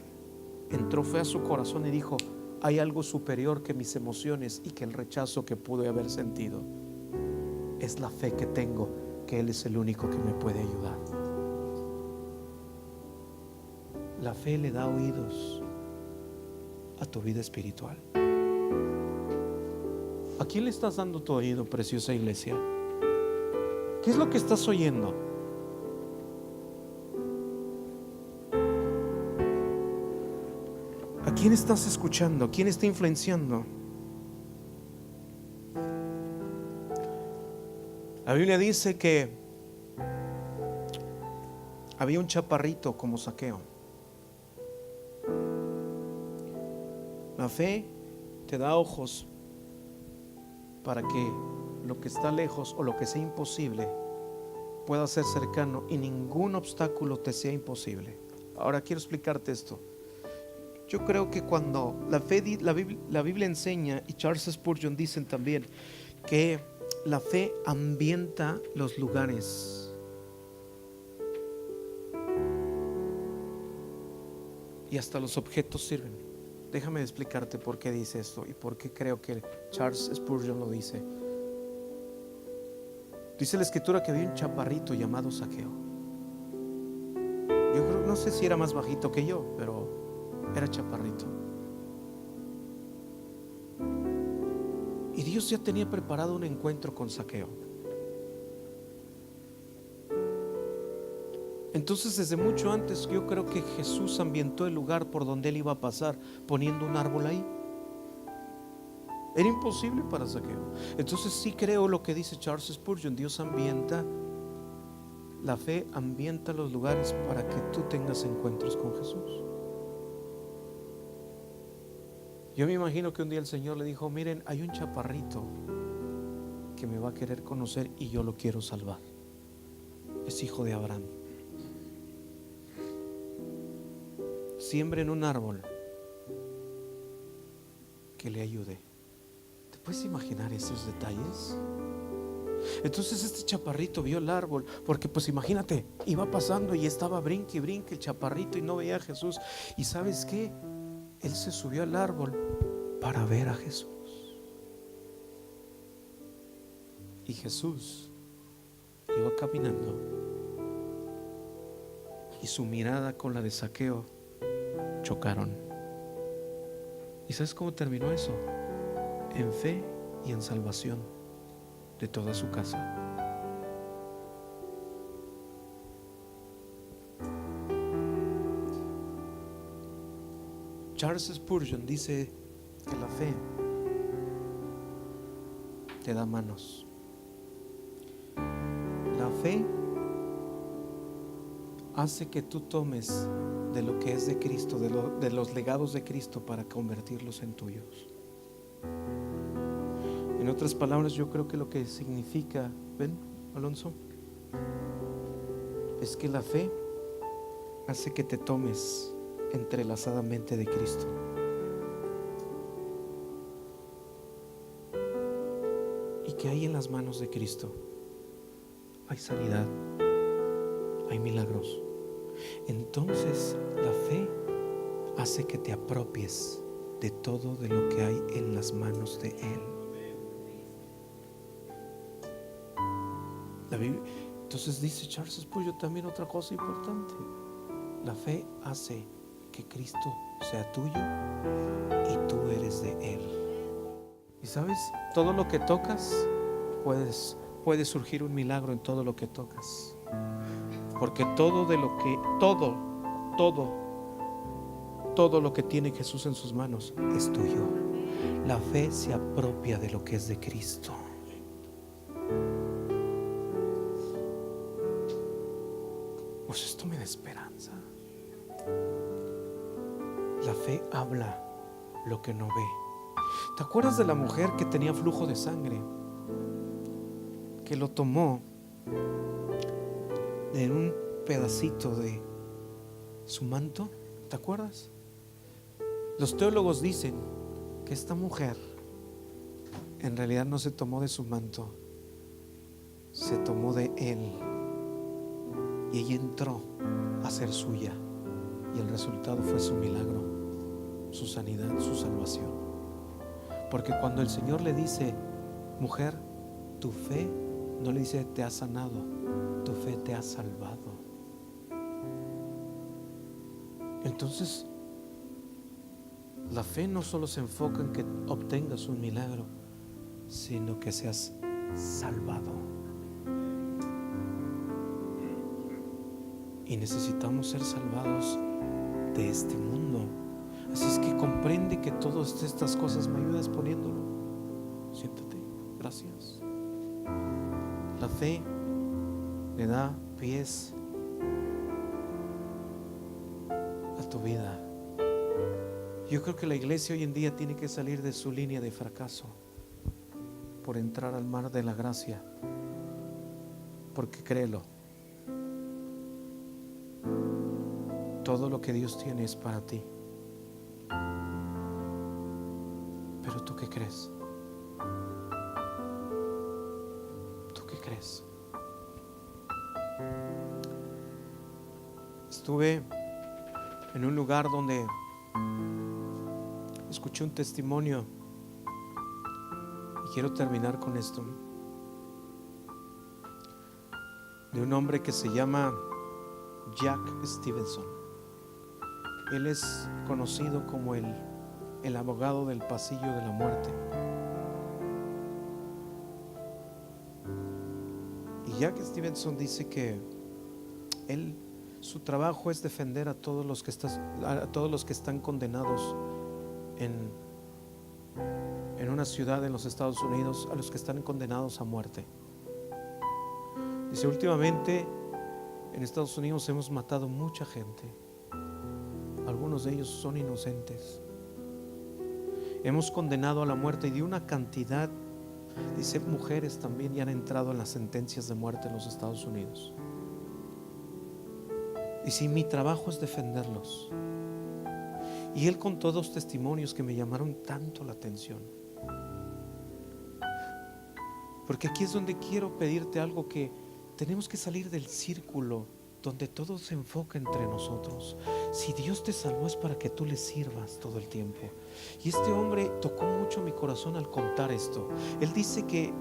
entró fe a su corazón y dijo: hay algo superior que mis emociones y que el rechazo que pude haber sentido. Es la fe que tengo, que Él es el único que me puede ayudar. La fe le da oídos a tu vida espiritual. ¿A quién le estás dando tu oído, preciosa iglesia? ¿Qué es lo que estás oyendo? ¿A quién estás escuchando? ¿Quién está influenciando? La Biblia dice que había un chaparrito como Zaqueo. La fe te da ojos para que lo que está lejos o lo que sea imposible pueda ser cercano y ningún obstáculo te sea imposible. Ahora quiero explicarte esto. Yo creo que cuando la Biblia enseña, y Charles Spurgeon dicen también, que la fe ambienta los lugares. Y hasta los objetos sirven. Déjame explicarte por qué dice esto y por qué creo que Charles Spurgeon lo dice. Dice la escritura que había un chaparrito llamado Zaqueo. Yo creo, no sé si era más bajito que yo, pero era chaparrito. Y Dios ya tenía preparado un encuentro con Zaqueo. Entonces, desde mucho antes, yo creo que Jesús ambientó el lugar por donde él iba a pasar, poniendo un árbol ahí. Era imposible para Zaqueo. Entonces sí creo lo que dice Charles Spurgeon. Dios ambienta, la fe ambienta los lugares para que tú tengas encuentros con Jesús. Yo me imagino que un día el Señor le dijo: miren, hay un chaparrito que me va a querer conocer y yo lo quiero salvar. Es hijo de Abraham. Siembren un árbol que le ayude. ¿Te puedes imaginar esos detalles? Entonces este chaparrito vio el árbol, porque pues imagínate, iba pasando y estaba brinque y brinque el chaparrito y no veía a Jesús. ¿Y sabes qué? Él se subió al árbol para ver a Jesús. Y Jesús iba caminando y su mirada con la de Zaqueo chocaron. ¿Y sabes cómo terminó eso? En fe y en salvación de toda su casa. Charles Spurgeon dice que la fe te da manos. La fe hace que tú tomes de lo que es de Cristo, de los legados de Cristo, para convertirlos en tuyos. En otras palabras, yo creo que lo que significa, ven, Alonso, es que la fe hace que te tomes entrelazadamente de Cristo. Y que hay en las manos de Cristo hay sanidad, hay milagros. Entonces la fe hace que te apropies de todo de lo que hay en las manos de Él. La Biblia, entonces dice Charles Spurgeon también otra cosa importante: la fe hace que Cristo sea tuyo y tú eres de Él. Y sabes, todo lo que tocas, puede surgir un milagro en todo lo que tocas. Porque todo lo que tiene Jesús en sus manos es tuyo. La fe se apropia de lo que es de Cristo. Pues esto me da esperanza. La fe habla lo que no ve. ¿Te acuerdas de la mujer que tenía flujo de sangre? Que lo tomó en un pedacito de su manto. ¿Te acuerdas? Los teólogos dicen que esta mujer en realidad no se tomó de su manto, se tomó de él, y ella entró a ser suya, y el resultado fue su milagro, su sanidad, su salvación. Porque cuando el Señor le dice: mujer, tu fe, no le dice te ha sanado, tu fe te ha salvado. Entonces la fe no solo se enfoca en que obtengas un milagro, sino que seas salvado. Y necesitamos ser salvados de este mundo, Así es que comprende que todas estas cosas me ayudas poniéndolo. Siéntate, gracias. La fe le da pies a tu vida. Yo creo que la iglesia hoy en día tiene que salir de su línea de fracaso por entrar al mar de la gracia, porque créelo, todo lo que Dios tiene es para ti. Pero ¿tú qué crees? ¿Tú qué crees? Estuve en un lugar donde escuché un testimonio y quiero terminar con esto, de un hombre que se llama Jack Stevenson. Él es conocido como el abogado del pasillo de la muerte. Y Jack Stevenson dice que su trabajo es defender a todos los que están condenados en una ciudad en los Estados Unidos, a los que están condenados a muerte. Dice, últimamente en Estados Unidos hemos matado mucha gente. Algunos de ellos son inocentes. Hemos condenado a la muerte, y de una cantidad, dice, mujeres también ya han entrado en las sentencias de muerte en los Estados Unidos. Y si mi trabajo es defenderlos. Y él contó dos testimonios que me llamaron tanto la atención, porque aquí es donde quiero pedirte algo, que tenemos que salir del círculo donde todo se enfoca entre nosotros. Si Dios te salvó es para que tú le sirvas todo el tiempo. Y este hombre tocó mucho mi corazón al contar esto. Él dice que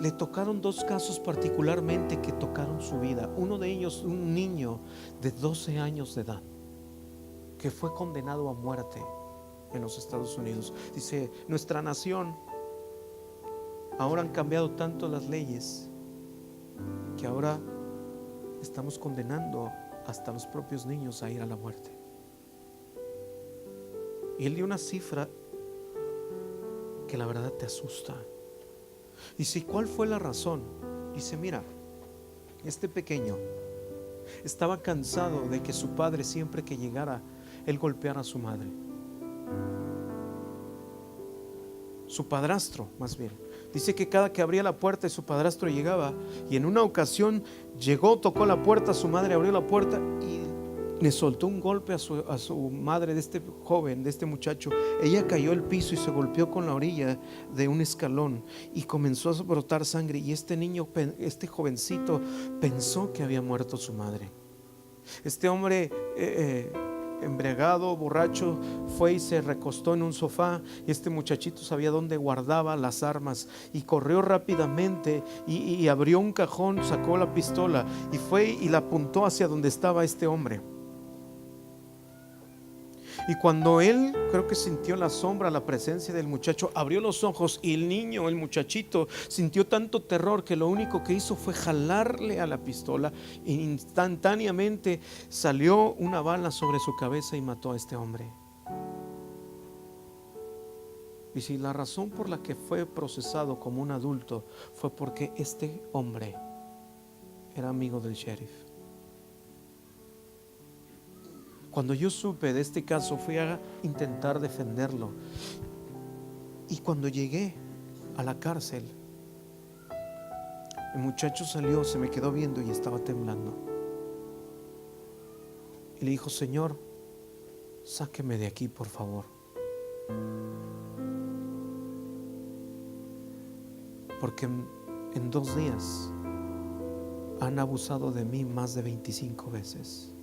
le tocaron dos casos particularmente que tocaron su vida. Uno de ellos, un niño de 12 años de edad que fue condenado a muerte en los Estados Unidos. Dice, nuestra nación, ahora han cambiado tanto las leyes que ahora estamos condenando hasta los propios niños a ir a la muerte. Y él dio una cifra que la verdad te asusta. Dice, ¿cuál fue la razón? Dice, mira, este pequeño estaba cansado de que su padre, siempre que llegara, él golpeara a su madre. Su padrastro, más bien, dice que cada que abría la puerta y su padrastro llegaba, y en una ocasión llegó, tocó la puerta, su madre abrió la puerta y le soltó un golpe a su madre, de este joven, de este muchacho. Ella cayó al piso y se golpeó con la orilla de un escalón y comenzó a brotar sangre, y este niño, este jovencito, pensó que había muerto su madre. Este hombre embriagado, borracho, fue y se recostó en un sofá, y este muchachito sabía dónde guardaba las armas y corrió rápidamente y abrió un cajón, sacó la pistola y fue y la apuntó hacia donde estaba este hombre. Y cuando él, creo que sintió la sombra, la presencia del muchacho, abrió los ojos, y el niño, el muchachito, sintió tanto terror que lo único que hizo fue jalarle a la pistola, e instantáneamente salió una bala sobre su cabeza y mató a este hombre. Y si la razón por la que fue procesado como un adulto fue porque este hombre era amigo del sheriff. Cuando yo supe de este caso, fui a intentar defenderlo, y cuando llegué a la cárcel, el muchacho salió, se me quedó viendo y estaba temblando, y le dijo, Señor, sáqueme de aquí, por favor, porque en 2 días han abusado de mí más de 25 veces.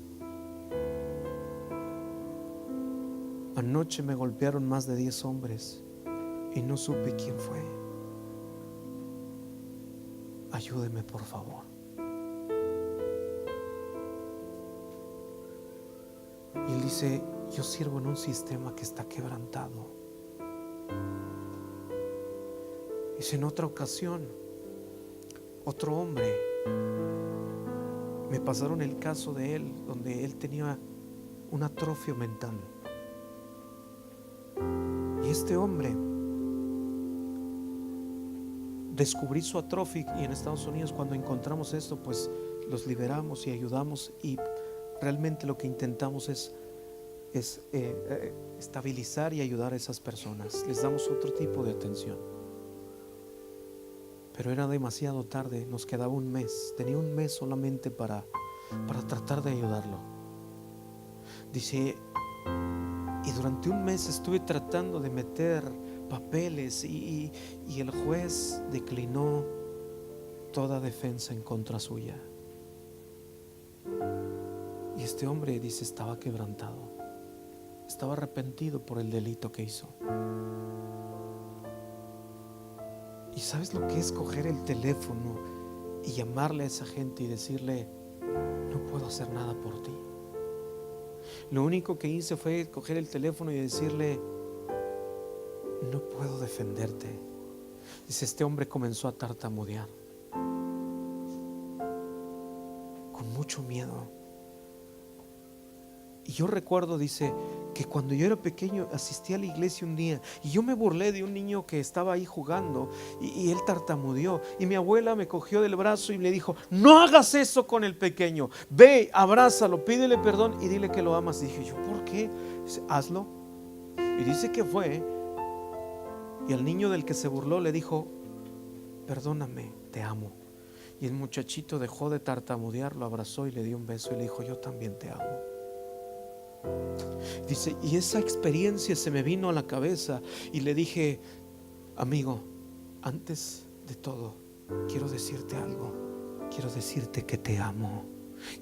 Anoche me golpearon más de 10 hombres y no supe quién fue. Ayúdeme, por favor. Y él dice, yo sirvo en un sistema que está quebrantado. Dice, en otra ocasión, otro hombre, me pasaron el caso de él, donde él tenía un atrofio mental. Y este hombre, descubrí su Atrophic, y en Estados Unidos cuando encontramos esto, pues los liberamos y ayudamos, y realmente lo que intentamos es estabilizar y ayudar a esas personas. Les damos otro tipo de atención. Pero era demasiado tarde, nos quedaba un mes. Tenía un mes solamente para tratar de ayudarlo. Dice, y durante un mes estuve tratando de meter papeles y el juez declinó toda defensa en contra suya. Y este hombre, dice, estaba quebrantado, estaba arrepentido por el delito que hizo. ¿Y sabes lo que es coger el teléfono y llamarle a esa gente y decirle: no puedo hacer nada por ti? Lo único que hice fue coger el teléfono y decirle: no puedo defenderte. Dice, este hombre comenzó a tartamudear con mucho miedo. Y yo recuerdo, dice, que cuando yo era pequeño asistí a la iglesia un día y yo me burlé de un niño que estaba ahí jugando y él tartamudeó, y mi abuela me cogió del brazo y le dijo: no hagas eso con el pequeño, ve, abrázalo, pídele perdón y dile que lo amas. Y dije yo: ¿por qué? Dice: hazlo. Y dice que fue, y al niño del que se burló le dijo: perdóname, te amo. Y el muchachito dejó de tartamudear, lo abrazó y le dio un beso y le dijo: yo también te amo. Dice, y esa experiencia se me vino a la cabeza y le dije: amigo, antes de todo quiero decirte algo, quiero decirte que te amo.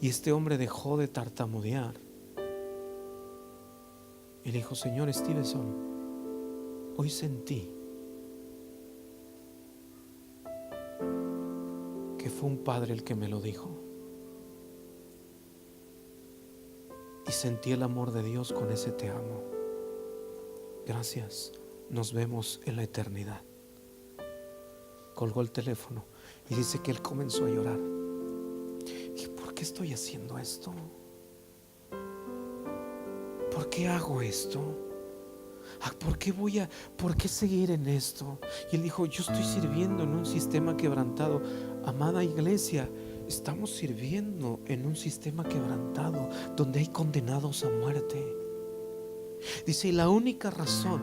Y este hombre dejó de tartamudear y le dijo: señor Stevenson, hoy sentí que fue un padre el que me lo dijo. Y sentí el amor de Dios con ese te amo. Gracias, nos vemos en la eternidad. Colgó el teléfono y dice que él comenzó a llorar. ¿Y por qué estoy haciendo esto? ¿Por qué hago esto? ¿Por qué seguir en esto? Y él dijo: yo estoy sirviendo en un sistema quebrantado. Amada iglesia, estamos sirviendo en un sistema quebrantado donde hay condenados a muerte. Dice, y la única razón,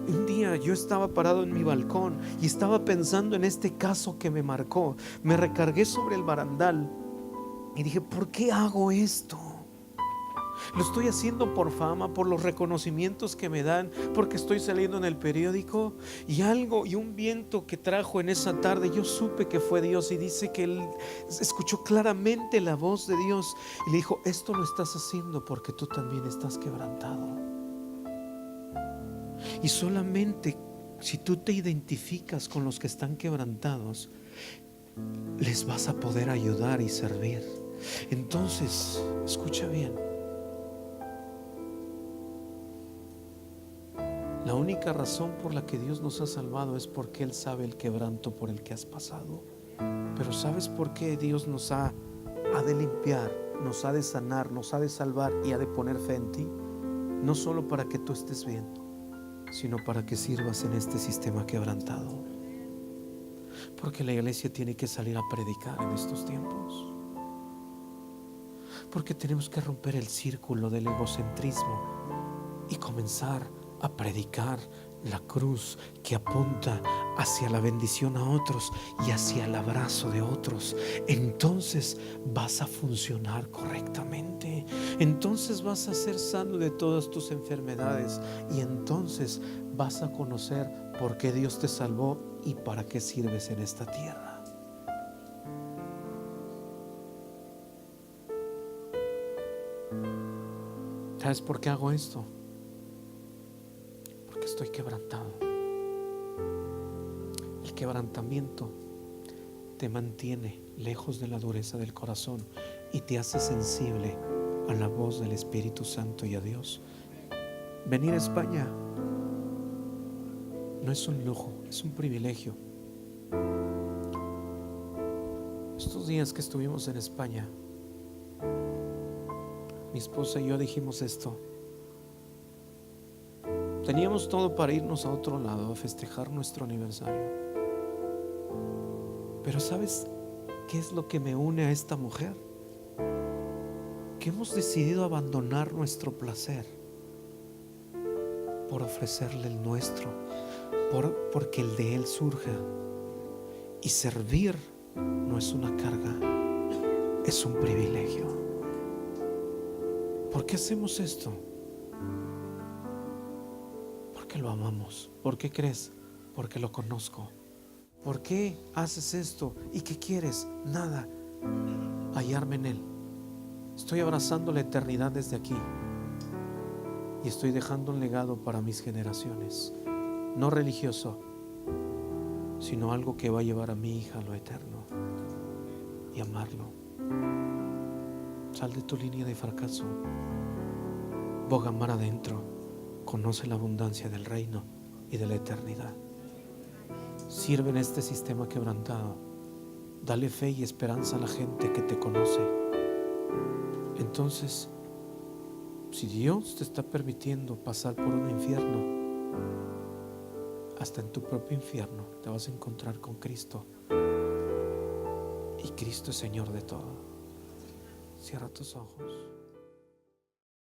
un día yo estaba parado en mi balcón y estaba pensando en este caso que me marcó. Me recargué sobre el barandal y dije: ¿por qué hago esto? Lo estoy haciendo por fama, por los reconocimientos que me dan, porque estoy saliendo en el periódico. Y un viento que trajo en esa tarde, yo supe que fue Dios. Y dice que él escuchó claramente la voz de Dios y le dijo: esto lo estás haciendo porque tú también estás quebrantado. Y solamente si tú te identificas con los que están quebrantados, les vas a poder ayudar y servir. Entonces, escucha bien. La única razón por la que Dios nos ha salvado es porque Él sabe el quebranto por el que has pasado. Pero ¿sabes por qué Dios nos ha de limpiar, nos ha de sanar, nos ha de salvar y ha de poner fe en ti? No solo para que tú estés bien, sino para que sirvas en este sistema quebrantado. Porque la iglesia tiene que salir a predicar en estos tiempos. Porque tenemos que romper el círculo del egocentrismo y comenzar a predicar la cruz que apunta hacia la bendición a otros y hacia el abrazo de otros. Entonces vas a funcionar correctamente. Entonces vas a ser sano de todas tus enfermedades. Y entonces vas a conocer por qué Dios te salvó y para qué sirves en esta tierra. ¿Sabes por qué hago esto? Estoy quebrantado. El quebrantamiento te mantiene lejos de la dureza del corazón y te hace sensible a la voz del Espíritu Santo y a Dios. Venir a España no es un lujo, es un privilegio. Estos días que estuvimos en España, mi esposa y yo dijimos esto: Teníamos todo para irnos a otro lado a festejar nuestro aniversario. Pero ¿sabes qué es lo que me une a esta mujer? Que hemos decidido abandonar nuestro placer por ofrecerle el nuestro, porque el de Él surja. Y servir no es una carga, es un privilegio. ¿Por qué hacemos esto? Porque lo amamos. ¿Por qué crees? Porque lo conozco. ¿Por qué haces esto? ¿Y qué quieres? Nada, hallarme en Él. Estoy abrazando la eternidad desde aquí y estoy dejando un legado para mis generaciones, no religioso, sino algo que va a llevar a mi hija a lo eterno y amarlo. Sal de tu línea de fracaso, boga mar adentro, conoce la abundancia del reino y de la eternidad. Sirve en este sistema quebrantado, dale fe y esperanza a la gente que te conoce. Entonces, si Dios te está permitiendo pasar por un infierno, hasta en tu propio infierno te vas a encontrar con Cristo, y Cristo es Señor de todo. Cierra tus ojos.